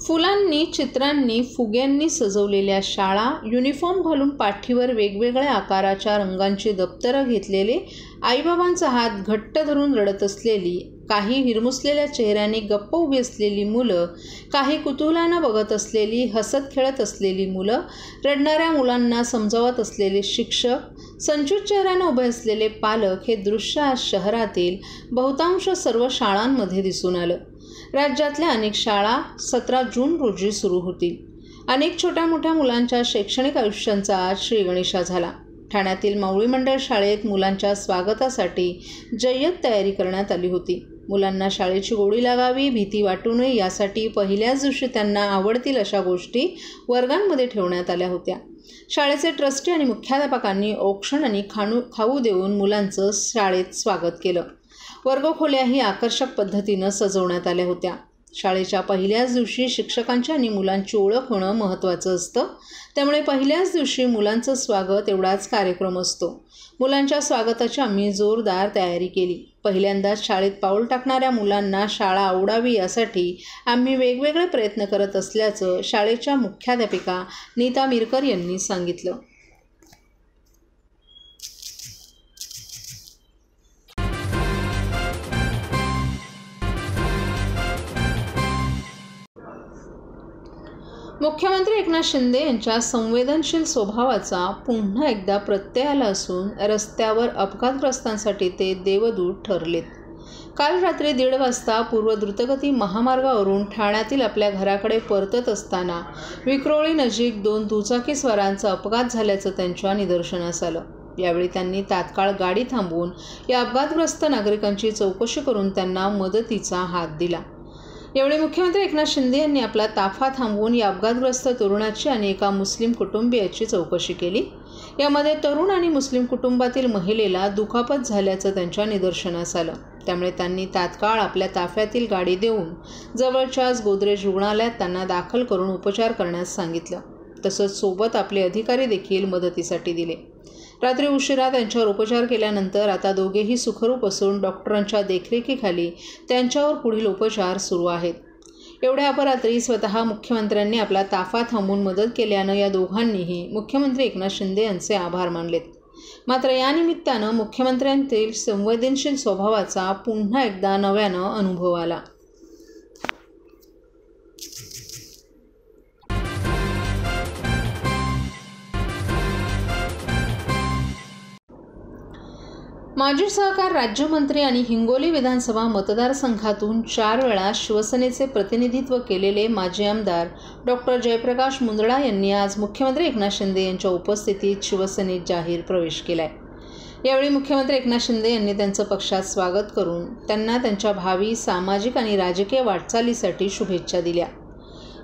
फुलांनी, चित्रांनी, फुग्यांनी सजवलेल्या शाळा, युनिफॉर्म घालून पाठीवर वेगवेगळ्या आकाराच्या रंगांची दप्तरं घेतलेले, आईबाबांचा हात घट्ट धरून रडत असलेली, काही हिरमुसलेल्या चेहऱ्याने गप्प उभी असलेली मुलं, काही कुतूहलानं बघत असलेली, हसत खेळत असलेली मुलं, रडणाऱ्या मुलांना समजावत असलेले शिक्षक, संचूत चेहऱ्यानं उभे असलेले पालक हे दृश्य आज शहरातील बहुतांश सर्व शाळांमध्ये दिसून आलं. राज्यातल्या अनेक शाळा 17 जून रोजी सुरू होतील. अनेक छोट्या मोठ्या मुलांच्या शैक्षणिक आयुष्यांचा आज श्रीगणेशा झाला. ठाण्यातील मावळी मंडळ शाळेत मुलांच्या स्वागतासाठी जय्यत तयारी करण्यात आली होती. मुलांना शाळेची गोडी लागावी, भीती वाटू नये यासाठी पहिल्याच दिवशी त्यांना आवडतील अशा गोष्टी वर्गांमध्ये ठेवण्यात आल्या होत्या. शाळेचे ट्रस्टी आणि मुख्याध्यापकांनी औक्षण आणि खाऊ देऊन मुलांचं शाळेत स्वागत केलं. वर्गखोल्याही आकर्षक पद्धतीनं सजवण्यात आल्या होत्या. शाळेच्या पहिल्याच दिवशी शिक्षकांची आणि मुलांची ओळख होणं महत्त्वाचं असतं. त्यामुळे पहिल्याच दिवशी मुलांचं स्वागत एवढाच कार्यक्रम असतो. मुलांच्या स्वागताची आम्ही जोरदार तयारी केली. पहिल्यांदाच शाळेत पाऊल टाकणाऱ्या मुलांना शाळा आवडावी यासाठी आम्ही वेगवेगळे प्रयत्न करत असल्याचं शाळेच्या मुख्याध्यापिका नीता मिरकर यांनी सांगितलं. मुख्यमंत्री एकनाथ शिंदे यांच्या संवेदनशील स्वभावाचा पुन्हा एकदा प्रत्यय आला असून रस्त्यावर अपघातग्रस्तांसाठी ते देवदूत ठरलेत. काल रात्री 1:30 वाजता पूर्व द्रुतगती महामार्गावरून ठाण्यातील आपल्या घराकडे परतत असताना विक्रोळी नजीक 2 दुचाकीस्वारांचा अपघात झाल्याचं त्यांच्या निदर्शनास आलं. यावेळी त्यांनी तात्काळ गाडी थांबवून या अपघातग्रस्त नागरिकांची चौकशी करून त्यांना मदतीचा हात दिला. यावेळी मुख्यमंत्री एकनाथ शिंदे यांनी आपला ताफा थांबवून या अपघातग्रस्त तरुणाची आणि एका मुस्लिम कुटुंबियाची चौकशी केली. यामध्ये तरुण आणि मुस्लिम कुटुंबातील महिलेला दुखापत झाल्याचं त्यांच्या निदर्शनास आलं. त्यामुळे त्यांनी तात्काळ आपल्या ताफ्यातील गाडी देऊन जवळच्याच गोदरेज रुग्णालयात त्यांना दाखल करून उपचार करण्यास सांगितलं. तसंच सोबत आपले अधिकारी देखील मदतीसाठी दिले. रात्री उशिरा त्यांच्यावर उपचार केल्यानंतर आता दोघेही सुखरूप असून डॉक्टरांच्या देखरेखीखाली त्यांच्यावर पुढील उपचार सुरू आहेत. एवढ्या अपरात्री स्वतः मुख्यमंत्र्यांनी आपला ताफा थांबवून मदत केल्यानं या दोघांनीही मुख्यमंत्री एकनाथ शिंदे यांचे आभार मानलेत. मात्र यानिमित्तानं मुख्यमंत्र्यांतील संवेदनशील स्वभावाचा पुन्हा एकदा नव्यानं अनुभव आला. माजी सहकार राज्यमंत्री आणि हिंगोली विधानसभा मतदारसंघातून 4 वेळा शिवसेनेचे प्रतिनिधित्व केलेले माजी आमदार डॉ. जयप्रकाश मुंदडा यांनी आज मुख्यमंत्री एकनाथ शिंदे यांच्या उपस्थितीत शिवसेनेत जाहीर प्रवेश केलाय. यावेळी मुख्यमंत्री एकनाथ शिंदे यांनी त्यांचं पक्षात स्वागत करून त्यांना त्यांच्या भावी सामाजिक आणि राजकीय वाटचालीसाठी शुभेच्छा दिल्या.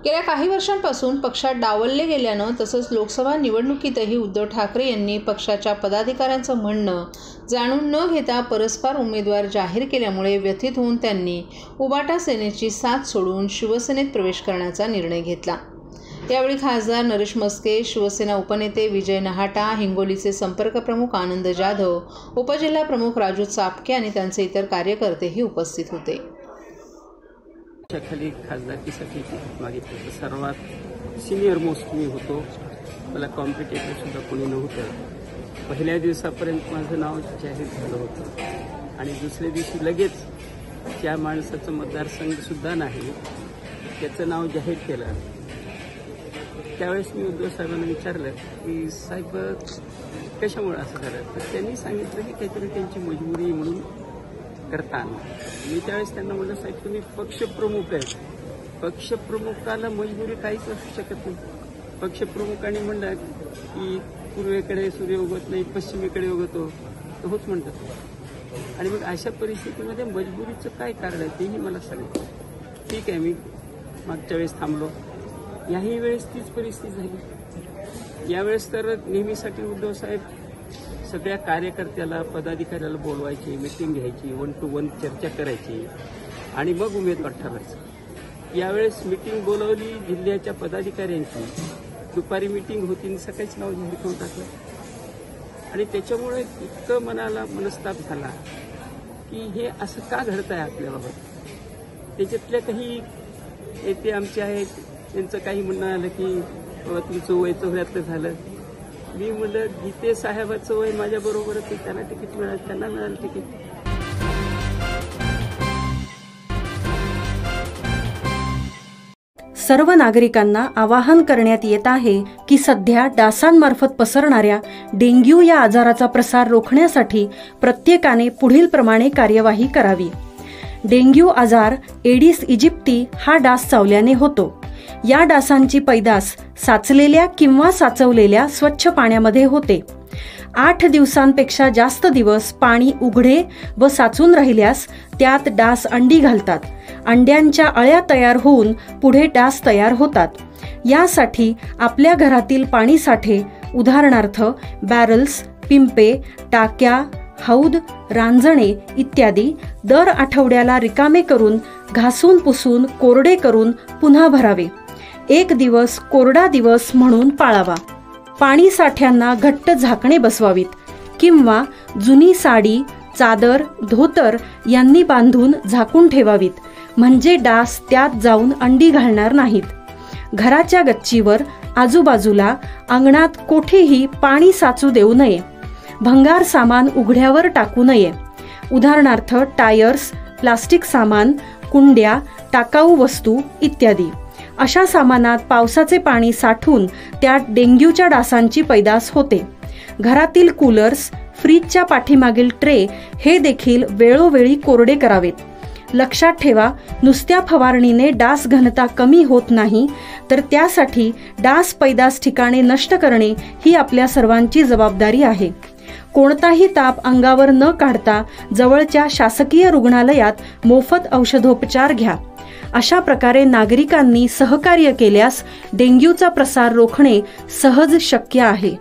गेल्या काही वर्षांपासून पक्षात डावलले गेल्यानं तसंच लोकसभा निवडणुकीतही उद्धव ठाकरे यांनी पक्षाच्या पदाधिकाऱ्यांचं म्हणणं जाणून न घेता परस्पर उमेदवार जाहीर केल्यामुळे व्यथित होऊन त्यांनी उबाटा सेनेची साथ सोडून शिवसेनेत प्रवेश करण्याचा निर्णय घेतला. यावेळी खासदार नरेश मस्के, शिवसेना उपनेते विजय नहाटा, हिंगोलीचे संपर्क प्रमुख आनंद जाधव, उपजिल्हा प्रमुख राजू चापके आणि त्यांचे इतर कार्यकर्तेही उपस्थित होते. खाली खासदारकीसाठी मागितलं सर्वात सिनियर मोस्ट मी होतो. मला कॉम्पिटेटर सुद्धा कोणी नव्हतं. पहिल्या दिवसापर्यंत माझं नाव जाहीर झालं होतं आणि दुसऱ्या दिवशी लगेच ज्या माणसाचं मतदारसंघ सुद्धा नाही त्याचं नाव जाहीर केलं. त्यावेळेस मी उद्धव साहेबांना विचारलं की साहेब कशामुळे असं झालं, तर त्यांनी सांगितलं की काहीतरी त्यांची मजबुरी म्हणून करताना. मी त्यावेळेस त्यांना म्हटलं साहेब तुम्ही पक्षप्रमुख आहेत, पक्षप्रमुखाला मजबुरी काहीच असू शकत नाही. पक्षप्रमुखांनी म्हणलं की पूर्वेकडे सूर्य उगवत नाही, पश्चिमेकडे उगवतो, तर होच म्हणतात. आणि मग अशा परिस्थितीमध्ये मजबुरीचं काय कारण आहे तेही मला सांगितलं. ठीक आहे, मी मागच्या वेळेस थांबलो. याही वेळेस तीच परिस्थिती झाली. यावेळेस तर नेहमीसाठी उद्धव साहेब सगळ्या कार्यकर्त्याला पदाधिकाऱ्याला बोलवायची, मीटिंग घ्यायची, 1 to 1 चर्चा करायची आणि मग उमेदवार ठरायचं. यावेळेस मीटिंग बोलवली जिल्ह्याच्या पदाधिकाऱ्यांची, दुपारी मीटिंग होती आणि सकाळीच नाव जाहीर करून टाकलं. आणि त्याच्यामुळे इतकं मनाला मनस्ताप झाला की हे असं का घडत आहे आपल्याबाबत. त्याच्यातल्या काही येते आमचे आहेत, त्यांचं काही म्हणणं आलं की बाबा तुमचं वय 74 झालं. मी म्हणलं गीते साहेबाचं वय माझ्याबरोबरच आहे, त्यांना तिकीट मिळालं, त्यांना मिळालं तिकीट. सर्व नागरिकांना आवाहन करण्यात येत आहे की सध्या डासांमार्फत पसरणाऱ्या डेंग्यू या आजाराचा प्रसार रोखण्यासाठी प्रत्येकाने पुढील प्रमाणे कार्यवाही करावी. डेंग्यू आजार एडिस इजिप्ती हा डास चावल्याने होतो. या डासांची पैदास साचलेल्या किंवा साचवलेल्या स्वच्छ पाण्यामध्ये होते. 8 दिवसांपेक्षा जास्त दिवस पाणी उघडे व साचून राहिल्यास त्यात डास अंडी घालतात. अंड्यांच्या अळ्या तयार होऊन पुढे डास तयार होतात. यासाठी आपल्या घरातील पाणी साठे उदाहरणार्थ बॅरल्स, पिंपे, टाक्या, हौद, रांजणे इत्यादी दर आठवड्याला रिकामे करून घासून पुसून कोरडे करून पुन्हा भरावे. 1 दिवस कोरडा दिवस म्हणून पाळावा. पाणी साठ्यांना घट्ट झाकणे बसवावीत किंवा जुनी साडी, चादर, धोतर यांनी बांधून झाकून ठेवावीत, म्हणजे डास त्यात जाऊन अंडी घालणार नाहीत. घराच्या गच्चीवर, आजूबाजूला, अंगणात कोठेही पाणी साचू देऊ नये. भंगार सामान उघड्यावर टाकू नये. उदाहरणार्थ टायर्स, प्लास्टिक सामान, कुंड्या, टाकाऊ वस्तू इत्यादी. अशा सामानात पावसाचे पाणी साठून त्यात डेंग्यूच्या डासांची पैदास होते. घरातील कूलर्स, फ्रीजच्या पाठीमागील ट्रे हे देखील वेळोवेळी कोरडे करावेत. लक्षात ठेवा, नुसत्या फवारणीने डास घनता कमी होत नाही, तर त्यासाठी डास पैदास ठिकाणे नष्ट करणे ही आपल्या सर्वांची जबाबदारी आहे. कोणताही ताप अंगावर न काढता जवळच्या शासकीय रुग्णालयात मोफत औषधोपचार घ्या. अशा प्रकारे नागरिकांनी सहकार्य केल्यास डेंग्यूचा प्रसार रोखणे सहज शक्य आहे.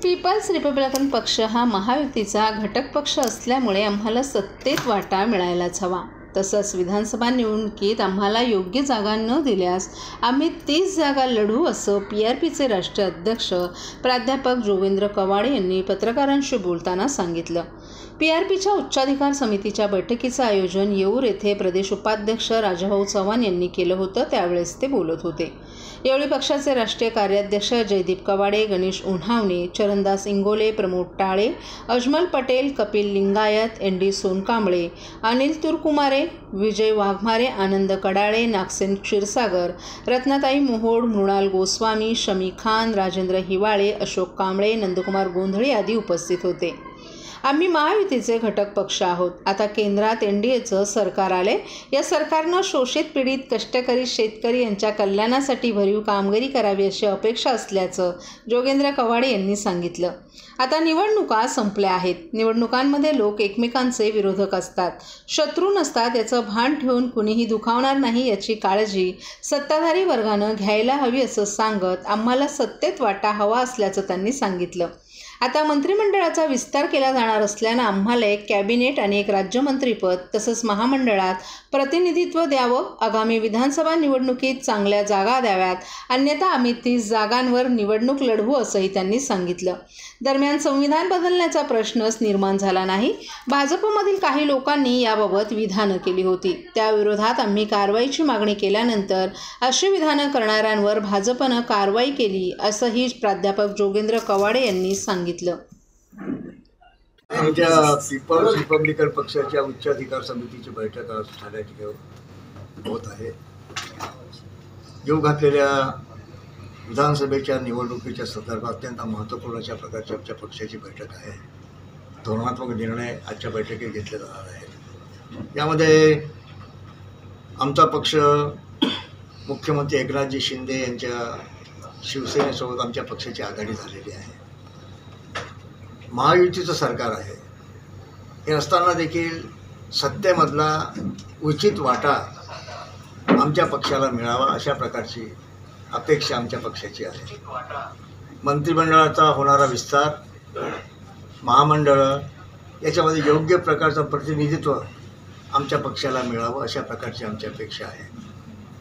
पीपल्स रिपब्लिकन पक्ष हा महायुतीचा घटक पक्ष असल्यामुळे आम्हाला सत्तेत वाटा मिळायलाच हवा. तसंच विधानसभा निवडणुकीत आम्हाला योग्य जागा न दिल्यास आम्ही 30 जागा लढू असं PRPचे राष्ट्रीय अध्यक्ष प्राध्यापक जोगेंद्र कवाडे यांनी पत्रकारांशी बोलताना सांगितलं. PRPच्या उच्चाधिकार समितीच्या बैठकीचं आयोजन येऊर येथे प्रदेश उपाध्यक्ष राजाभाऊ चव्हाण यांनी केलं होतं, त्यावेळेस ते बोलत होते. यावेळी पक्षाचे राष्ट्रीय कार्याध्यक्ष जयदीप कवाडे, गणेश उन्हावणे, चरणदास इंगोले, प्रमोद टाळे, अजमल पटेल, कपिल लिंगायत, ND सोनकांबळे, अनिल तुरकुमारे, विजय वाघमारे, आनंद कडाळे, नागसेन क्षीरसागर, रत्नाताई मोहोड, मृणाल गोस्वामी, शमी खान, राजेंद्र हिवाळे, अशोक कांबळे, नंदकुमार गोंधळी आदी उपस्थित होते. आम्ही महायुतीचे घटक पक्ष आहोत. आता केंद्रात NDAचं सरकार आले. या सरकारनं शोषित, पीडित, कष्टकरी शेतकरी यांच्या कल्याणासाठी भरीव कामगिरी करावी अशी अपेक्षा असल्याचं जोगेंद्र कवाडे यांनी सांगितलं. आता निवडणुका संपल्या आहेत. निवडणुकांमध्ये लोक एकमेकांचे विरोधक असतात, शत्रू नसतात. याचं भान ठेवून कुणीही दुखावणार नाही याची काळजी सत्ताधारी वर्गानं घ्यायला हवी असं सांगत आम्हाला सत्तेत वाटा हवा असल्याचं त्यांनी सांगितलं. आता मंत्रिमंडळाचा विस्तार केला जाणार असल्यानं आम्हाला एक कॅबिनेट आणि एक राज्यमंत्रीपद तसंच महामंडळात प्रतिनिधित्व द्यावं. आगामी विधानसभा निवडणुकीत चांगल्या जागा द्याव्यात, अन्यथा आम्ही 30 जागांवर निवडणूक लढवू असंही त्यांनी सांगितलं. दरम्यान संविधान बदलण्याचा प्रश्नच निर्माण झाला नाही. भाजपमधील काही लोकांनी याबाबत विधानं केली होती. त्याविरोधात आम्ही कारवाईची मागणी केल्यानंतर अशी विधानं करणाऱ्यांवर भाजपनं कारवाई केली असंही प्राध्यापक जोगेंद्र कवाडे यांनी सांगितलं. आमच्या पीपल्स रिपब्लिकन पक्षाच्या उच्चाधिकार समितीची बैठक आज ठाणे ठिकाणी होत आहे. येऊ घातलेल्या विधानसभेच्या निवडणुकीच्या संदर्भात अत्यंत महत्त्वपूर्ण अशा प्रकारची आमच्या पक्षाची बैठक आहे. धोरणात्मक निर्णय आजच्या बैठकीत घेतले जाणार आहेत. यामध्ये आमचा पक्ष मुख्यमंत्री एकनाथजी शिंदे यांच्या शिवसेनेसोबत आमच्या पक्षाची आघाडी झालेली आहे. महायुतीचं सरकार आहे. हे असताना देखील सत्तेमधला उचित वाटा आमच्या पक्षाला मिळावा अशा प्रकारची अपेक्षा आमच्या पक्षाची आहे. मंत्रिमंडळाचा होणारा विस्तार, महामंडळं याच्यामध्ये योग्य प्रकारचं प्रतिनिधित्व आमच्या पक्षाला मिळावं अशा प्रकारची आमची अपेक्षा आहे.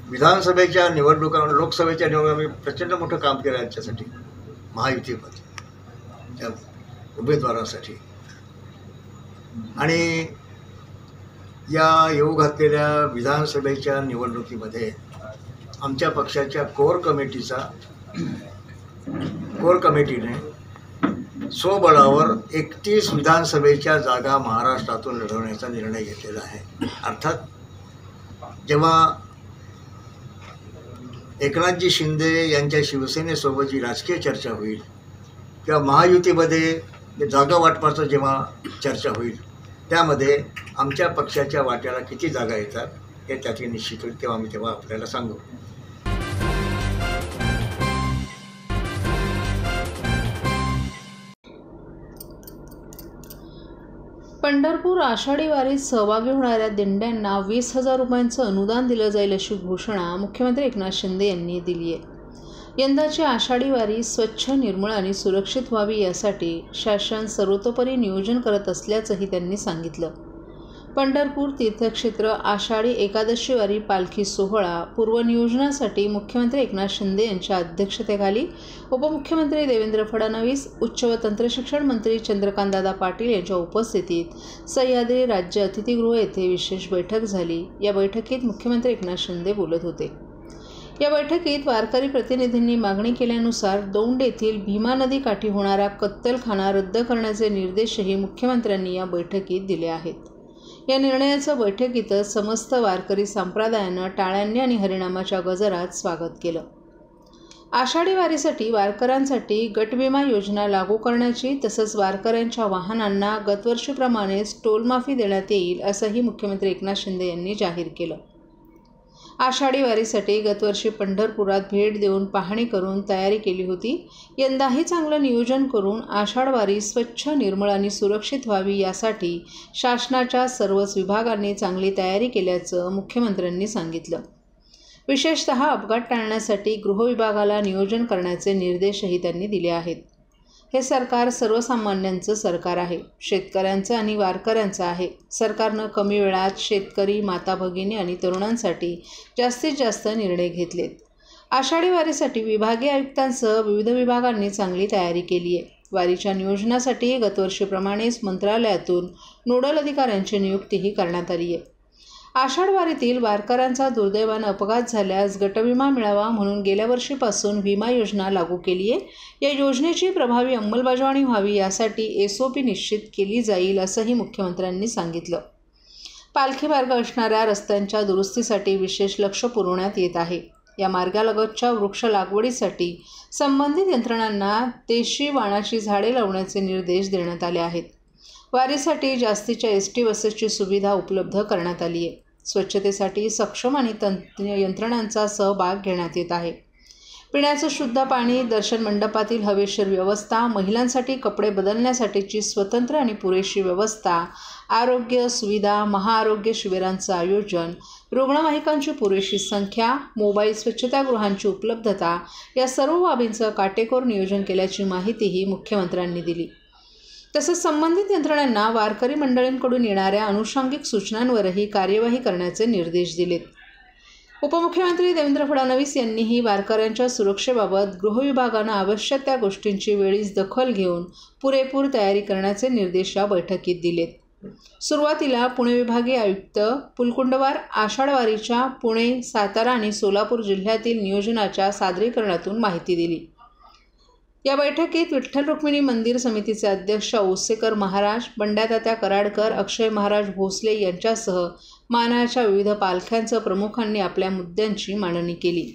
विधानसभेच्या निवडणुका, लोकसभेच्या निवडणुका प्रचंड मोठं काम केलं यांच्यासाठी महायुतीमध्ये. उमेदवारासाठी आणि या येऊ घातलेल्या विधानसभेच्या निवडणुकीमध्ये आमच्या पक्षाच्या कोर कमिटीने स्वबळावर 31 विधानसभेच्या जागा महाराष्ट्रातून लढवण्याचा निर्णय घेतलेला आहे. अर्थात जेव्हा एकनाथजी शिंदे यांच्या शिवसेनेसोबत जी राजकीय चर्चा होईल किंवा महायुतीमध्ये जागा वाटपाचं जेव्हा चर्चा होईल त्यामध्ये आमच्या पक्षाच्या वाट्याला किती जागा येतात हे त्याची निश्चित होईल, तेव्हा आम्ही तेव्हा आपल्याला सांगू. पंढरपूर आषाढी वारीत सहभागी होणाऱ्या दिंड्यांना 20,000 रुपयांचं अनुदान दिलं जाईल अशी घोषणा मुख्यमंत्री एकनाथ शिंदे यांनी दिली आहे. यंदाची आषाढी वारी स्वच्छ, निर्मळ आणि सुरक्षित व्हावी यासाठी शासन सर्वतोपरी नियोजन करत असल्याचंही त्यांनी सांगितलं. पंढरपूर तीर्थक्षेत्र आषाढी एकादशी वारी पालखी सोहळा पूर्वनियोजनासाठी मुख्यमंत्री एकनाथ शिंदे यांच्या अध्यक्षतेखाली उपमुख्यमंत्री देवेंद्र फडणवीस, उच्च व तंत्रशिक्षण मंत्री चंद्रकांतदादा पाटील यांच्या उपस्थितीत सह्याद्री राज्य अतिथीगृह येथे विशेष बैठक झाली. या बैठकीत मुख्यमंत्री एकनाथ शिंदे बोलत होते. या बैठकीत वारकरी प्रतिनिधींनी मागणी केल्यानुसार दौंड येथील भीमा नदी काठी होणारा कत्तलखाना रद्द करण्याचे निर्देशही मुख्यमंत्र्यांनी या बैठकीत दिले आहेत. या निर्णयाचं बैठकीतच समस्त वारकरी संप्रदायानं टाळ्यांनी आणि हरिनामाच्या गजरात स्वागत केलं. आषाढी वारीसाठी वारकऱ्यांसाठी गटविमा योजना लागू करण्याची तसंच वारकऱ्यांच्या वाहनांना गतवर्षीप्रमाणेच टोलमाफी देण्यात येईल असंही मुख्यमंत्री एकनाथ शिंदे यांनी जाहीर केलं. आषाढी वारीसाठी गतवर्षी पंढरपुरात भेट देऊन पाहणी करून तयारी केली होती. यंदाही चांगलं नियोजन करून आषाढ वारी स्वच्छ, निर्मळ आणि सुरक्षित व्हावी यासाठी शासनाच्या सर्वच विभागांनी चांगली तयारी केल्याचं मुख्यमंत्र्यांनी सांगितलं. विशेषतः अपघात टाळण्यासाठी गृहविभागाला नियोजन करण्याचे निर्देशही त्यांनी दिले आहेत. हे सरकार सर्वसामान्यांचं सरकार आहे, शेतकऱ्यांचं आणि वारकऱ्यांचं आहे. सरकारनं कमी वेळात शेतकरी, माता भगिनी आणि तरुणांसाठी जास्तीत जास्त निर्णय घेतलेत. आषाढी वारीसाठी विभागीय आयुक्तांसह विविध विभागांनी चांगली तयारी केली आहे. वारीच्या नियोजनासाठी गतवर्षीप्रमाणेच मंत्रालयातून नोडल अधिकाऱ्यांची नियुक्तीही करण्यात आली आहे. आषाढ वारीतील वारकऱ्यांचा दुर्दैवानं अपघात झाल्यास गटविमा मिळावा म्हणून गेल्या वर्षीपासून विमा योजना लागू केली आहे. या योजनेची प्रभावी अंमलबजावणी व्हावी यासाठी SOP निश्चित केली जाईल असंही मुख्यमंत्र्यांनी सांगितलं. पालखी मार्ग असणाऱ्या रस्त्यांच्या दुरुस्तीसाठी विशेष लक्ष पुरवण्यात येत आहे. या मार्गालगतच्या वृक्ष लागवडीसाठी संबंधित यंत्रणांना देशी वाणाची झाडे लावण्याचे निर्देश देण्यात आले आहेत. वारीसाठी जास्तीच्या ST बसेसची सुविधा उपलब्ध करण्यात आली आहे. स्वच्छतेसाठी सक्षम आणि यंत्रणांचा सहभाग घेण्यात येत आहे. पिण्याचं शुद्ध पाणी, दर्शन मंडपातील हवेशीर व्यवस्था, महिलांसाठी कपडे बदलण्यासाठीची स्वतंत्र आणि पुरेशी व्यवस्था, आरोग्य सुविधा, महाआरोग्य शिबिरांचं आयोजन, रुग्णवाहिकांची पुरेशी संख्या, मोबाईल स्वच्छतागृहांची उपलब्धता या सर्व बाबींचं काटेकोर नियोजन केल्याची माहितीही मुख्यमंत्र्यांनी दिली. तसंच संबंधित यंत्रणांना वारकरी मंडळींकडून येणाऱ्या अनुषंगिक सूचनांवरही कार्यवाही करण्याचे निर्देश दिलेत. उपमुख्यमंत्री देवेंद्र फडणवीस यांनीही वारकऱ्यांच्या सुरक्षेबाबत गृहविभागानं आवश्यक त्या गोष्टींची वेळीच दखल घेऊन पुरेपूर तयारी करण्याचे निर्देश या बैठकीत दिलेत. सुरुवातीला पुणे विभागीय आयुक्त पुलकुंडवार आषाढ वारीच्या पुणे, सातारा आणि सोलापूर जिल्ह्यातील नियोजनाच्या सादरीकरणातून माहिती दिली. या बैठकीत विठ्ठल रुक्मिणी मंदिर समितीचे अध्यक्ष औसेकर महाराज, बंड्यातात्या कराडकर, अक्षय महाराज भोसले यांच्यासह मानाच्या विविध पालख्यांचं प्रमुखांनी आपल्या मुद्द्यांची मांडणी केली.